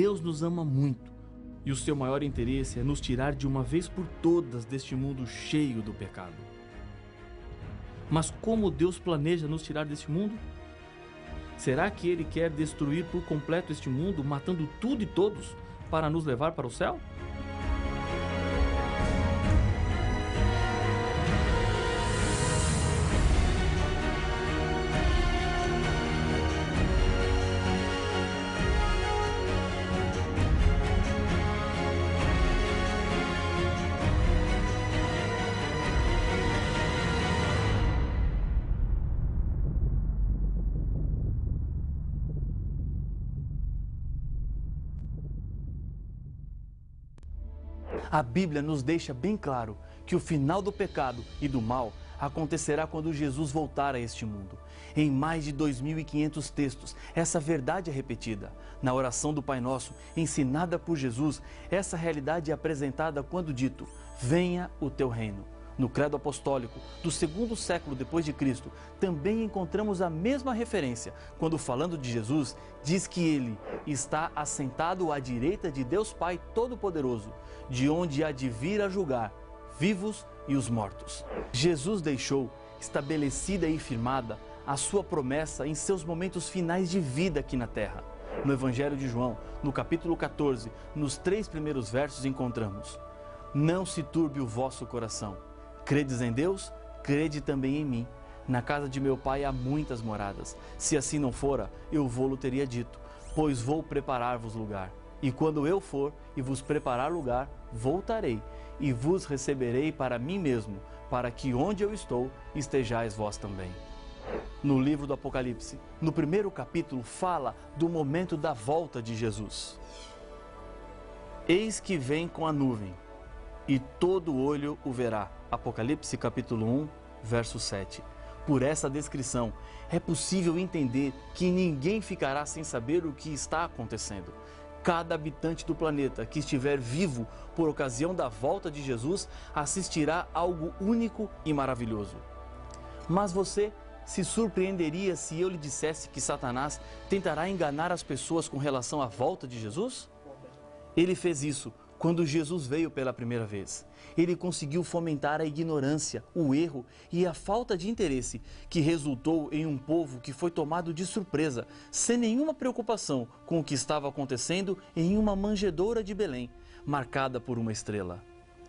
Deus nos ama muito e o seu maior interesse é nos tirar de uma vez por todas deste mundo cheio do pecado. Mas como Deus planeja nos tirar deste mundo? Será que Ele quer destruir por completo este mundo, matando tudo e todos, para nos levar para o céu? A Bíblia nos deixa bem claro que o final do pecado e do mal acontecerá quando Jesus voltar a este mundo. Em mais de 2.500 textos, essa verdade é repetida. Na oração do Pai Nosso, ensinada por Jesus, essa realidade é apresentada quando dito: venha o teu reino. No Credo Apostólico do segundo século depois de Cristo, também encontramos a mesma referência, quando falando de Jesus, diz que ele está assentado à direita de Deus Pai Todo-Poderoso, de onde há de vir a julgar vivos e os mortos. Jesus deixou estabelecida e firmada a sua promessa em seus momentos finais de vida aqui na terra. No Evangelho de João, no capítulo 14, nos 3 primeiros versos encontramos: não se turbe o vosso coração. Credes em Deus, crede também em mim. Na casa de meu Pai há muitas moradas. Se assim não fora, eu vô-lo teria dito, pois vou preparar-vos lugar. E quando eu for e vos preparar lugar, voltarei e vos receberei para mim mesmo, para que onde eu estou, estejais vós também. No livro do Apocalipse, no primeiro capítulo, fala do momento da volta de Jesus. Eis que vem com a nuvem, e todo olho o verá. Apocalipse capítulo 1, verso 7. Por essa descrição, é possível entender que ninguém ficará sem saber o que está acontecendo. Cada habitante do planeta que estiver vivo por ocasião da volta de Jesus assistirá a algo único e maravilhoso. Mas você se surpreenderia se eu lhe dissesse que Satanás tentará enganar as pessoas com relação à volta de Jesus? Ele fez isso quando Jesus veio pela primeira vez. Ele conseguiu fomentar a ignorância, o erro e a falta de interesse, que resultou em um povo que foi tomado de surpresa, sem nenhuma preocupação com o que estava acontecendo em uma manjedoura de Belém, marcada por uma estrela.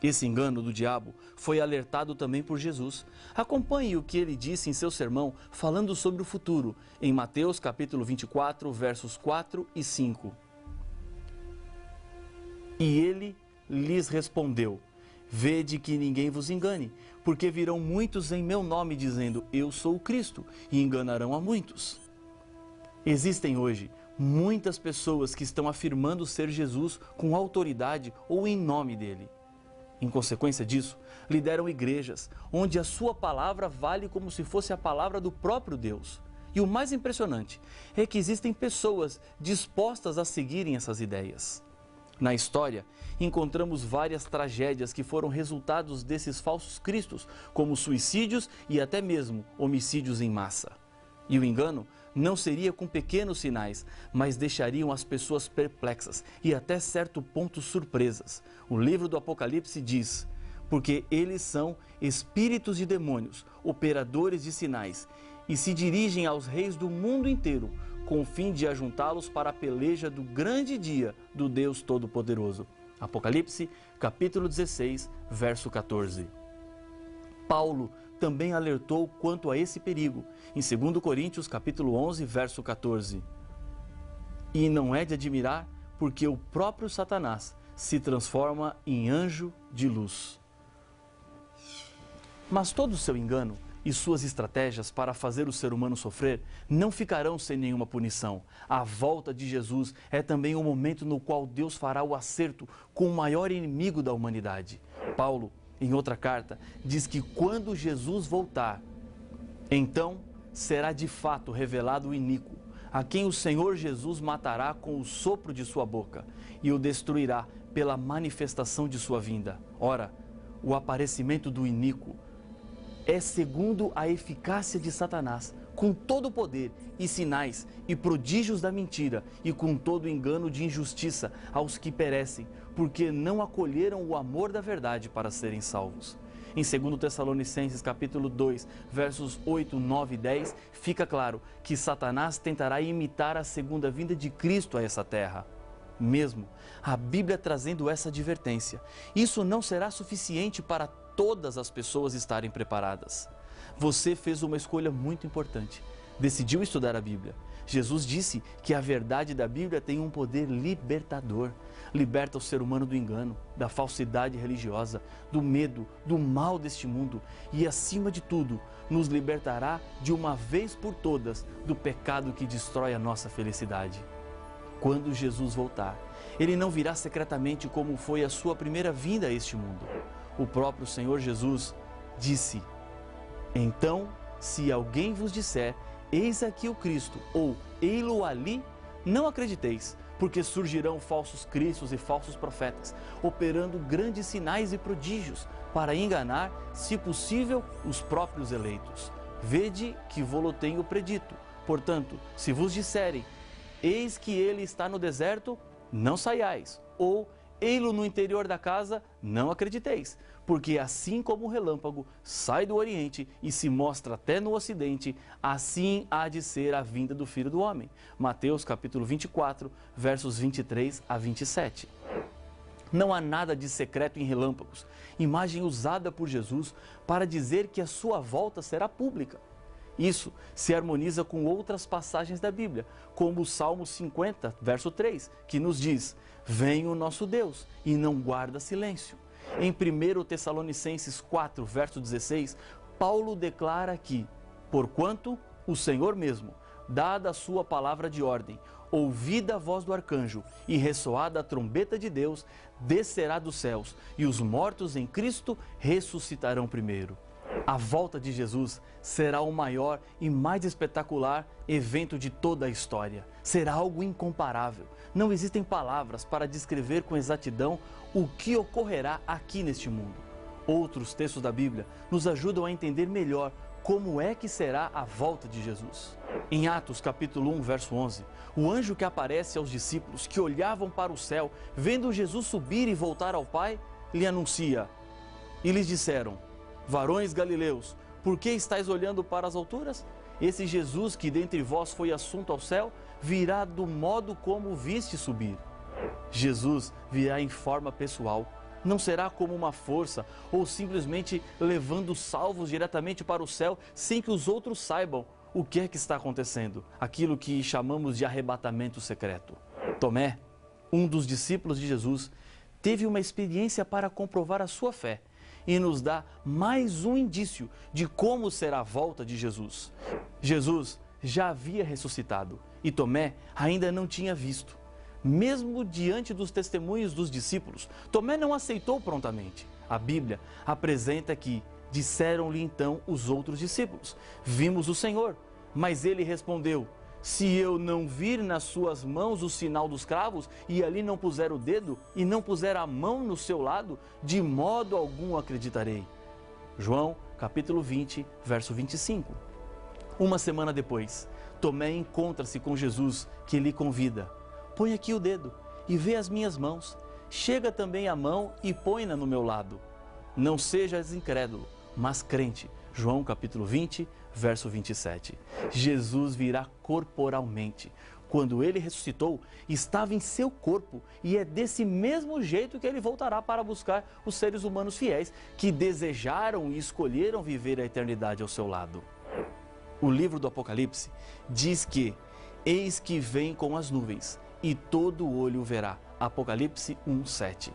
Esse engano do diabo foi alertado também por Jesus. Acompanhe o que ele disse em seu sermão, falando sobre o futuro, em Mateus capítulo 24, versos 4 e 5. E ele lhes respondeu: vede que ninguém vos engane, porque virão muitos em meu nome dizendo, eu sou o Cristo, e enganarão a muitos. Existem hoje muitas pessoas que estão afirmando ser Jesus com autoridade ou em nome dele. Em consequência disso, lideram igrejas, onde a sua palavra vale como se fosse a palavra do próprio Deus. E o mais impressionante é que existem pessoas dispostas a seguirem essas ideias. Na história, encontramos várias tragédias que foram resultados desses falsos cristos, como suicídios e até mesmo homicídios em massa. E o engano não seria com pequenos sinais, mas deixariam as pessoas perplexas e até certo ponto surpresas. O livro do Apocalipse diz: porque eles são espíritos de demônios, operadores de sinais, e se dirigem aos reis do mundo inteiro, com o fim de ajuntá-los para a peleja do grande dia do Deus Todo-Poderoso. Apocalipse, capítulo 16, verso 14. Paulo também alertou quanto a esse perigo, em 2 Coríntios, capítulo 11, verso 14. E não é de admirar, porque o próprio Satanás se transforma em anjo de luz. Mas todo o seu engano e suas estratégias para fazer o ser humano sofrer não ficarão sem nenhuma punição. A volta de Jesus é também o momento no qual Deus fará o acerto com o maior inimigo da humanidade. Paulo, em outra carta, diz que quando Jesus voltar, então será de fato revelado o iníquo, a quem o Senhor Jesus matará com o sopro de sua boca e o destruirá pela manifestação de sua vinda. Ora, o aparecimento do iníquo é segundo a eficácia de Satanás, com todo o poder e sinais e prodígios da mentira e com todo o engano de injustiça aos que perecem, porque não acolheram o amor da verdade para serem salvos. Em 2 Tessalonicenses capítulo 2, versos 8, 9 e 10, fica claro que Satanás tentará imitar a segunda vinda de Cristo a essa terra. Mesmo a Bíblia trazendo essa advertência, isso não será suficiente para todas as pessoas estarem preparadas. Você fez uma escolha muito importante. Decidiu estudar a Bíblia. Jesus disse que a verdade da Bíblia tem um poder libertador. Liberta o ser humano do engano, da falsidade religiosa, do medo, do mal deste mundo e, acima de tudo, nos libertará de uma vez por todas do pecado que destrói a nossa felicidade. Quando Jesus voltar, Ele não virá secretamente como foi a sua primeira vinda a este mundo. O próprio Senhor Jesus disse: então, se alguém vos disser, eis aqui o Cristo, ou ei-lo ali, não acrediteis, porque surgirão falsos cristos e falsos profetas, operando grandes sinais e prodígios, para enganar, se possível, os próprios eleitos. Vede que vô-lo tenho predito. Portanto, se vos disserem, eis que ele está no deserto, não saiais, ou ei-lo no interior da casa, não acrediteis, porque assim como o relâmpago sai do Oriente e se mostra até no Ocidente, assim há de ser a vinda do Filho do Homem. Mateus capítulo 24, versos 23 a 27. Não há nada de secreto em relâmpagos, imagem usada por Jesus para dizer que a sua volta será pública. Isso se harmoniza com outras passagens da Bíblia, como o Salmo 50, verso 3, que nos diz: vem o nosso Deus e não guarda silêncio. Em 1 Tessalonicenses 4, verso 16, Paulo declara que, porquanto o Senhor mesmo, dada a sua palavra de ordem, ouvida a voz do arcanjo e ressoada a trombeta de Deus, descerá dos céus, e os mortos em Cristo ressuscitarão primeiro. A volta de Jesus será o maior e mais espetacular evento de toda a história. Será algo incomparável. Não existem palavras para descrever com exatidão o que ocorrerá aqui neste mundo. Outros textos da Bíblia nos ajudam a entender melhor como é que será a volta de Jesus. Em Atos capítulo 1, verso 11, o anjo que aparece aos discípulos que olhavam para o céu, vendo Jesus subir e voltar ao Pai, lhe anuncia: e lhes disseram: varões galileus, por que estáis olhando para as alturas? Esse Jesus que dentre vós foi assunto ao céu, virá do modo como o viste subir. Jesus virá em forma pessoal. Não será como uma força ou simplesmente levando salvos diretamente para o céu sem que os outros saibam o que é que está acontecendo. Aquilo que chamamos de arrebatamento secreto. Tomé, um dos discípulos de Jesus, teve uma experiência para comprovar a sua fé e nos dá mais um indício de como será a volta de Jesus. Jesus já havia ressuscitado e Tomé ainda não tinha visto. Mesmo diante dos testemunhos dos discípulos, Tomé não aceitou prontamente. A Bíblia apresenta que disseram-lhe então os outros discípulos: vimos o Senhor. Mas ele respondeu: se eu não vir nas suas mãos o sinal dos cravos, e ali não puser o dedo, e não puser a mão no seu lado, de modo algum acreditarei. João, capítulo 20, verso 25. Uma semana depois, Tomé encontra-se com Jesus, que lhe convida: põe aqui o dedo e vê as minhas mãos. Chega também a mão e põe-na no meu lado. Não sejas incrédulo, mas crente. João capítulo 20, verso 27. Jesus virá corporalmente. Quando ele ressuscitou, estava em seu corpo e é desse mesmo jeito que ele voltará para buscar os seres humanos fiéis que desejaram e escolheram viver a eternidade ao seu lado. O livro do Apocalipse diz que: eis que vem com as nuvens e todo olho o verá. Apocalipse 1:7.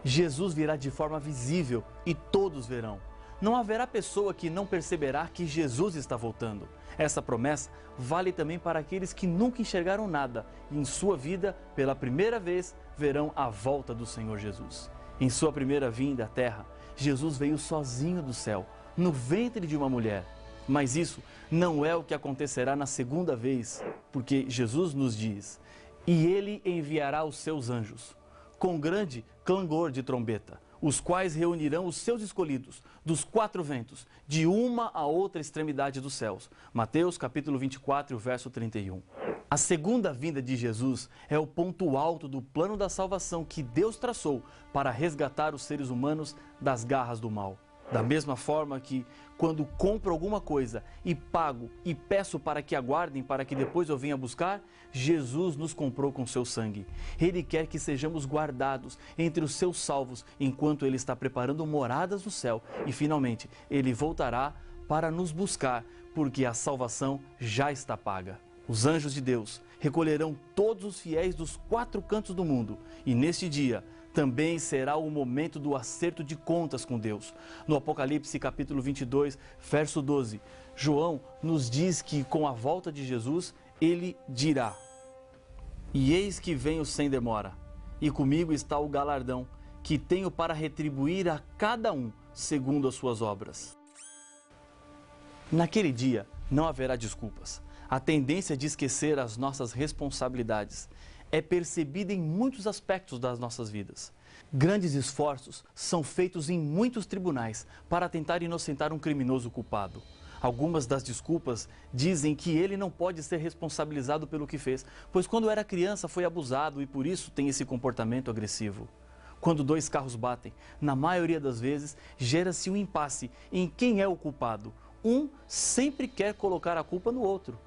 Jesus virá de forma visível e todos verão. Não haverá pessoa que não perceberá que Jesus está voltando. Essa promessa vale também para aqueles que nunca enxergaram nada e em sua vida, pela primeira vez, verão a volta do Senhor Jesus. Em sua primeira vinda à terra, Jesus veio sozinho do céu, no ventre de uma mulher. Mas isso não é o que acontecerá na segunda vez, porque Jesus nos diz: e ele enviará os seus anjos, com grande clangor de trombeta. os quais reunirão os seus escolhidos dos quatro ventos, de uma a outra extremidade dos céus. Mateus capítulo 24, verso 31. A segunda vinda de Jesus é o ponto alto do plano da salvação que Deus traçou para resgatar os seres humanos das garras do mal. Da mesma forma que, quando compro alguma coisa e pago e peço para que aguardem para que depois eu venha buscar, Jesus nos comprou com seu sangue. Ele quer que sejamos guardados entre os seus salvos enquanto Ele está preparando moradas no céu e finalmente Ele voltará para nos buscar, porque a salvação já está paga. Os anjos de Deus recolherão todos os fiéis dos quatro cantos do mundo e neste dia também será o momento do acerto de contas com Deus. No Apocalipse capítulo 22, verso 12, João nos diz que com a volta de Jesus, ele dirá: "E eis que venho sem demora, e comigo está o galardão, que tenho para retribuir a cada um segundo as suas obras." Naquele dia não haverá desculpas. A tendência de esquecer as nossas responsabilidades é percebida em muitos aspectos das nossas vidas. Grandes esforços são feitos em muitos tribunais para tentar inocentar um criminoso culpado. Algumas das desculpas dizem que ele não pode ser responsabilizado pelo que fez, pois quando era criança foi abusado e por isso tem esse comportamento agressivo. Quando dois carros batem, na maioria das vezes gera-se um impasse em quem é o culpado. Um sempre quer colocar a culpa no outro.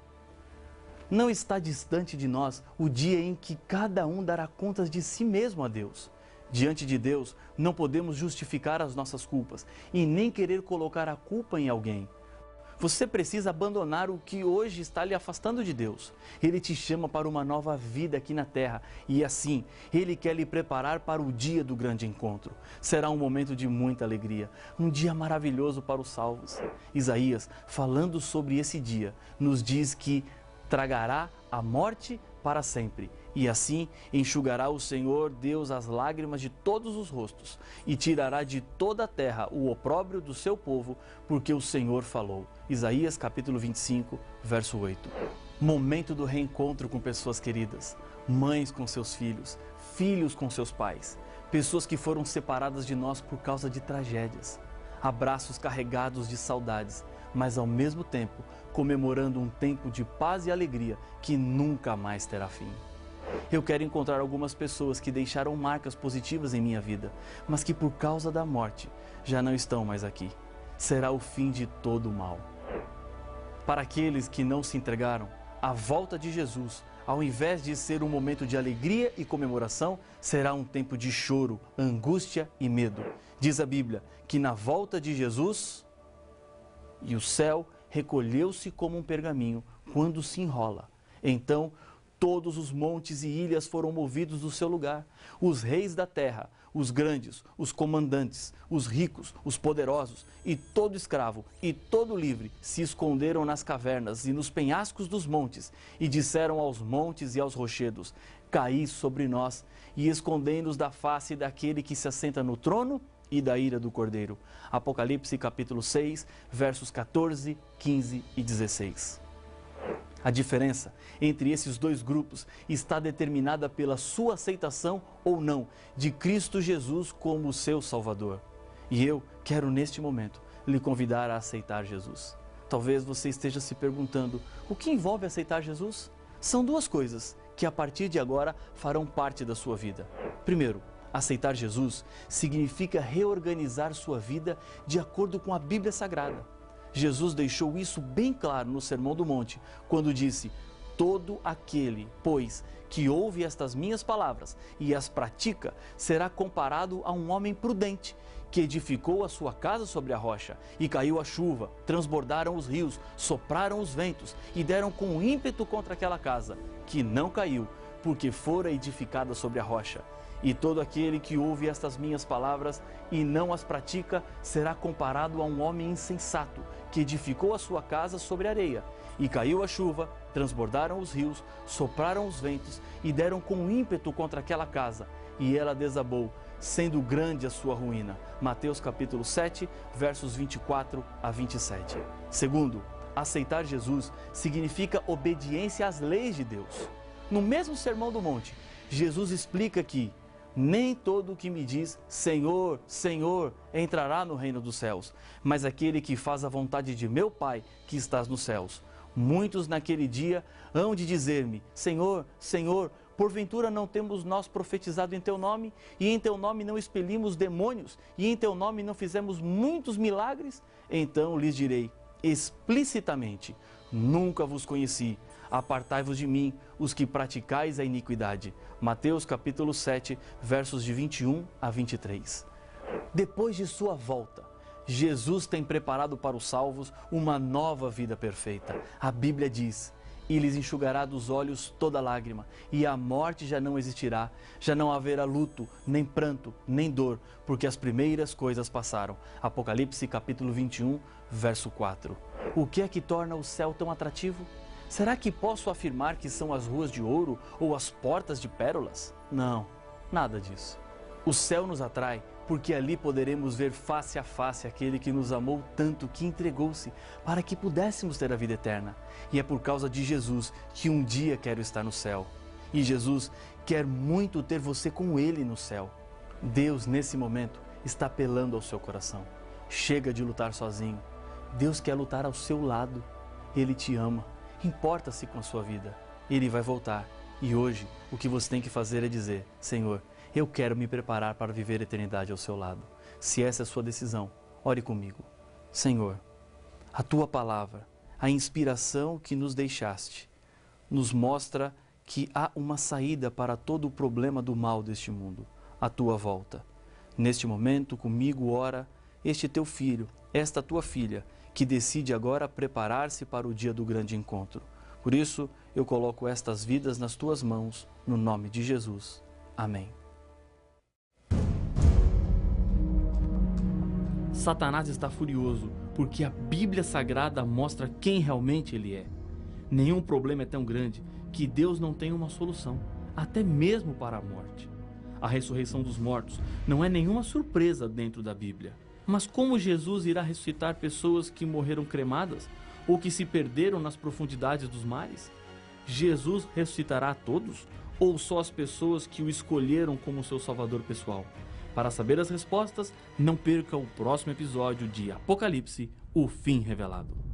Não está distante de nós o dia em que cada um dará contas de si mesmo a Deus. Diante de Deus, não podemos justificar as nossas culpas e nem querer colocar a culpa em alguém. Você precisa abandonar o que hoje está lhe afastando de Deus. Ele te chama para uma nova vida aqui na terra e assim, Ele quer lhe preparar para o dia do grande encontro. Será um momento de muita alegria, um dia maravilhoso para os salvos. Isaías, falando sobre esse dia, nos diz que tragará a morte para sempre, e assim enxugará o Senhor Deus as lágrimas de todos os rostos, e tirará de toda a terra o opróbrio do seu povo, porque o Senhor falou. Isaías capítulo 25, verso 8. Momento do reencontro com pessoas queridas, mães com seus filhos, filhos com seus pais, pessoas que foram separadas de nós por causa de tragédias, abraços carregados de saudades, mas ao mesmo tempo comemorando um tempo de paz e alegria que nunca mais terá fim. Eu quero encontrar algumas pessoas que deixaram marcas positivas em minha vida, mas que por causa da morte já não estão mais aqui. Será o fim de todo o mal. Para aqueles que não se entregaram, a volta de Jesus, ao invés de ser um momento de alegria e comemoração, será um tempo de choro, angústia e medo. Diz a Bíblia que na volta de Jesus, e o céu recolheu-se como um pergaminho quando se enrola. Então, todos os montes e ilhas foram movidos do seu lugar. Os reis da terra, os grandes, os comandantes, os ricos, os poderosos e todo escravo e todo livre se esconderam nas cavernas e nos penhascos dos montes e disseram aos montes e aos rochedos: "Caí sobre nós", e escondendo-os da face daquele que se assenta no trono e da ira do Cordeiro. Apocalipse capítulo 6, versos 14, 15 e 16. A diferença entre esses dois grupos está determinada pela sua aceitação ou não de Cristo Jesus como seu Salvador. E eu quero neste momento lhe convidar a aceitar Jesus. Talvez você esteja se perguntando: o que envolve aceitar Jesus? São duas coisas que a partir de agora farão parte da sua vida. Primeiro, aceitar Jesus significa reorganizar sua vida de acordo com a Bíblia Sagrada. Jesus deixou isso bem claro no Sermão do Monte, quando disse: "Todo aquele, pois, que ouve estas minhas palavras e as pratica, será comparado a um homem prudente, que edificou a sua casa sobre a rocha, e caiu a chuva, transbordaram os rios, sopraram os ventos, e deram com ímpeto contra aquela casa, que não caiu, porque fora edificada sobre a rocha. E todo aquele que ouve estas minhas palavras e não as pratica, será comparado a um homem insensato, que edificou a sua casa sobre areia. E caiu a chuva, transbordaram os rios, sopraram os ventos, e deram com ímpeto contra aquela casa, e ela desabou, sendo grande a sua ruína." Mateus capítulo 7, versos 24 a 27. Segundo, aceitar Jesus significa obediência às leis de Deus. No mesmo Sermão do Monte, Jesus explica que Nem todo o que me diz Senhor, Senhor entrará no reino dos céus, mas aquele que faz a vontade de meu Pai que estás nos céus. Muitos naquele dia hão de dizer-me: Senhor, Senhor, porventura não temos nós profetizado em teu nome, e em teu nome não expelimos demônios, e em teu nome não fizemos muitos milagres? Então lhes direi explicitamente: nunca vos conheci. Apartai-vos de mim, os que praticais a iniquidade. Mateus capítulo 7, versos de 21 a 23. Depois de sua volta, Jesus tem preparado para os salvos uma nova vida perfeita. A Bíblia diz: e lhes enxugará dos olhos toda lágrima, e a morte já não existirá, já não haverá luto, nem pranto, nem dor, porque as primeiras coisas passaram. Apocalipse capítulo 21, verso 4. O que é que torna o céu tão atrativo? Será que posso afirmar que são as ruas de ouro ou as portas de pérolas? Não, nada disso. O céu nos atrai porque ali poderemos ver face a face aquele que nos amou tanto que entregou-se para que pudéssemos ter a vida eterna. E é por causa de Jesus que um dia quero estar no céu. E Jesus quer muito ter você com Ele no céu. Deus, nesse momento, está apelando ao seu coração. Chega de lutar sozinho. Deus quer lutar ao seu lado. Ele te ama. Importa-se com a sua vida. Ele vai voltar. E hoje, o que você tem que fazer é dizer: Senhor, eu quero me preparar para viver a eternidade ao seu lado. Se essa é a sua decisão, ore comigo. Senhor, a tua palavra, a inspiração que nos deixaste, nos mostra que há uma saída para todo o problema do mal deste mundo, a tua volta. Neste momento, comigo ora este teu filho, esta tua filha, que decide agora preparar-se para o dia do grande encontro. Por isso, eu coloco estas vidas nas tuas mãos, no nome de Jesus. Amém. Satanás está furioso porque a Bíblia Sagrada mostra quem realmente ele é. Nenhum problema é tão grande que Deus não tenha uma solução, até mesmo para a morte. A ressurreição dos mortos não é nenhuma surpresa dentro da Bíblia. Mas como Jesus irá ressuscitar pessoas que morreram cremadas ou que se perderam nas profundidades dos mares? Jesus ressuscitará a todos ou só as pessoas que o escolheram como seu salvador pessoal? Para saber as respostas, não perca o próximo episódio de Apocalipse, o fim revelado.